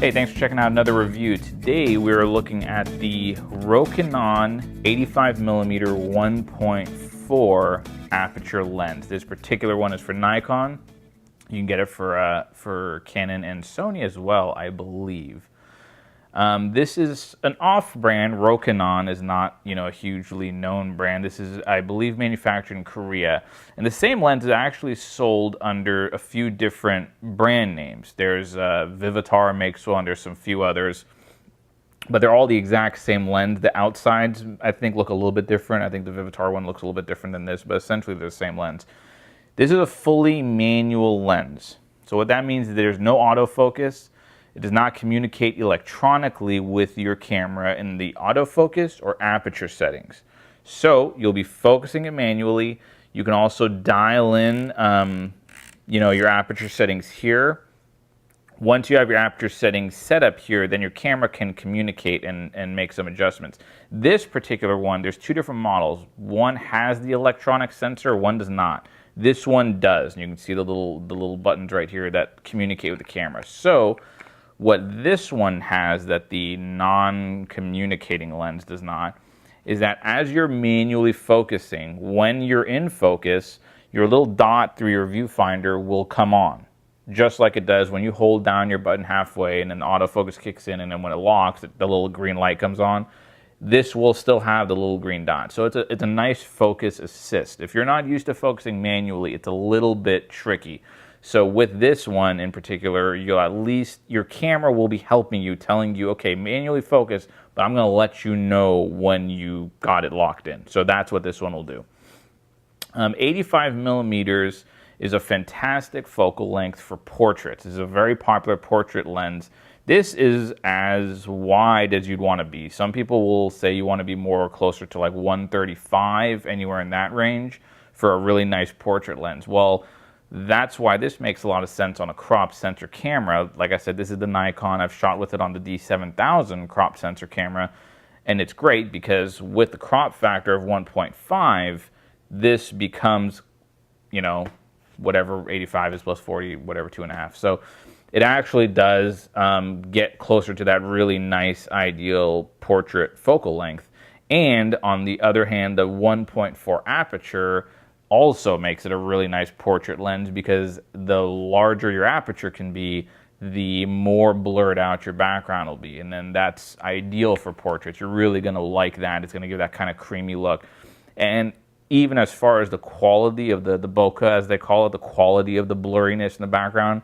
Hey, thanks for checking out another review. Today we're looking at the Rokinon 85mm 1.4 aperture lens. This particular one is for Nikon. You can get it for Canon and Sony as well, I believe. This is an off-brand. Rokinon is not, a hugely known brand. This is, I believe, manufactured in Korea. And the same lens is actually sold under a few different brand names. There's Vivitar makes one, there's some few others. But they're all the exact same lens. The outsides, I think, look a little bit different. I think the Vivitar one looks a little bit different than this, but essentially they're the same lens. This is a fully manual lens. So what that means is there's no autofocus. It does not communicate electronically with your camera in the autofocus or aperture settings. So you'll be focusing it manually. You can also dial in, your aperture settings here. Once you have your aperture settings set up here, then your camera can communicate and make some adjustments. This particular one, there's two different models. One has the electronic sensor, one does not. This one does, and you can see the little buttons right here that communicate with the camera. So what this one has that the non-communicating lens does not is that as you're manually focusing, when you're in focus, your little dot through your viewfinder will come on, just like it does when you hold down your button halfway and then autofocus kicks in, and then when it locks, the little green light comes on. This will still have the little green dot. So it's a nice focus assist. If you're not used to focusing manually, it's a little bit tricky. So with this one in particular, you'll at least, your camera will be helping you, telling you, okay, manually focus, but I'm gonna let you know when you got it locked in. So that's what this one will do. 85 millimeters is a fantastic focal length for portraits. It's a very popular portrait lens. This is as wide as you'd want to be. Some people will say you want to be more closer to like 135, anywhere in that range, for a really nice portrait lens. Well, that's why this makes a lot of sense on a crop sensor camera. Like I said, this is the Nikon. I've shot with it on the D7000 crop sensor camera, and it's great because with the crop factor of 1.5, this becomes, whatever 85 is plus 40, whatever 2.5. So it actually does get closer to that really nice, ideal portrait focal length. And on the other hand, the 1.4 aperture also makes it a really nice portrait lens because the larger your aperture can be, the more blurred out your background will be. And then that's ideal for portraits. You're really going to like that. It's going to give that kind of creamy look. And even as far as the quality of the bokeh, as they call it, the quality of the blurriness in the background,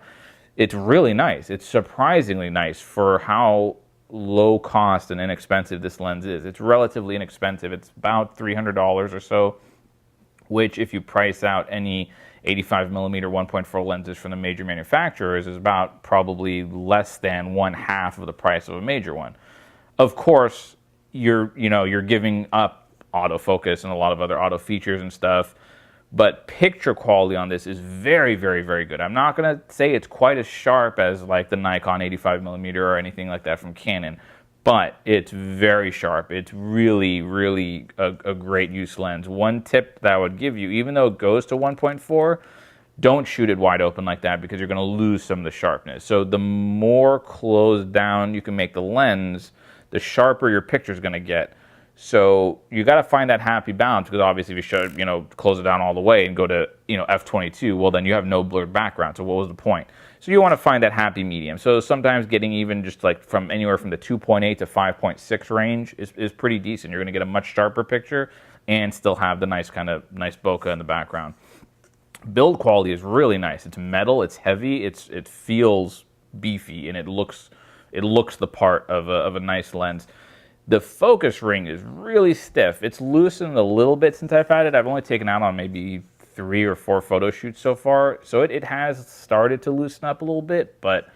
it's really nice. It's surprisingly nice for how low cost and inexpensive this lens is. It's relatively inexpensive. It's about $300 or so, which if you price out any 85mm 1.4 lenses from the major manufacturers is about probably less than 1/2 of the price of a major one. Of course, you're giving up autofocus and a lot of other auto features and stuff, but picture quality on this is very, very, very good. I'm not going to say it's quite as sharp as like the Nikon 85mm or anything like that from Canon, but it's very sharp. It's really, really a great use lens. One tip that I would give you, even though it goes to 1.4, don't shoot it wide open like that because you're going to lose some of the sharpness. So the more closed down you can make the lens, the sharper your picture is going to get. So you got to find that happy balance, because obviously if you close it down all the way and go to f/22, well then you have no blurred background. So what was the point? So you want to find that happy medium. So sometimes getting even just like from anywhere from the 2.8 to 5.6 range is pretty decent. You're going to get a much sharper picture and still have the nice bokeh in the background. Build quality is really nice. It's metal, it's heavy, it feels beefy, and it looks the part of a nice lens. The focus ring is really stiff. It's loosened a little bit since I've had it. I've only taken out on maybe 3 or 4 photo shoots so far. So it has started to loosen up a little bit, but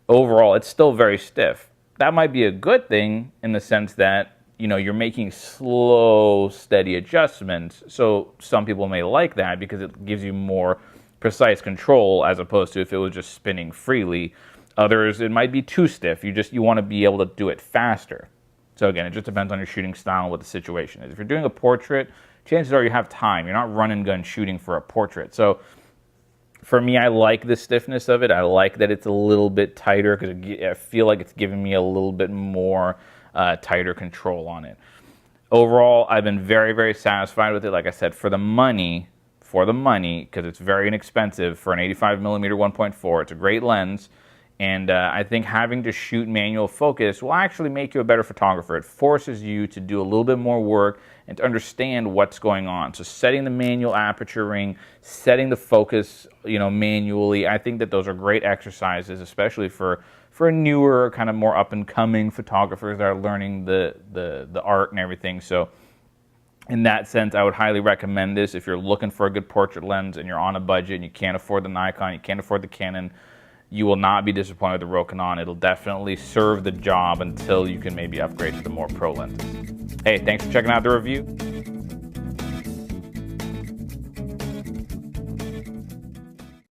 overall it's still very stiff. That might be a good thing in the sense that, you're making slow, steady adjustments. So some people may like that because it gives you more precise control as opposed to if it was just spinning freely. Others, it might be too stiff. You want to be able to do it faster. So again, it just depends on your shooting style and what the situation is. If you're doing a portrait, chances are you have time. You're not run and gun shooting for a portrait. So For me, I like the stiffness of it. I like that it's a little bit tighter because I feel like it's giving me a little bit more tighter control on it. Overall, I've been very, very satisfied with it. Like I said, for the money, because it's very inexpensive for an 85mm 1.4, it's a great lens. And I think having to shoot manual focus will actually make you a better photographer. It forces you to do a little bit more work and to understand what's going on. So setting the manual aperture ring, setting the focus, manually, I think that those are great exercises, especially for newer, kind of more up-and-coming photographers that are learning the art and everything. So in that sense, I would highly recommend this if you're looking for a good portrait lens and you're on a budget and you can't afford the Nikon, you can't afford the Canon. You will not be disappointed with the Rokinon. It'll definitely serve the job until you can maybe upgrade to the more pro lenses. Hey, thanks for checking out the review.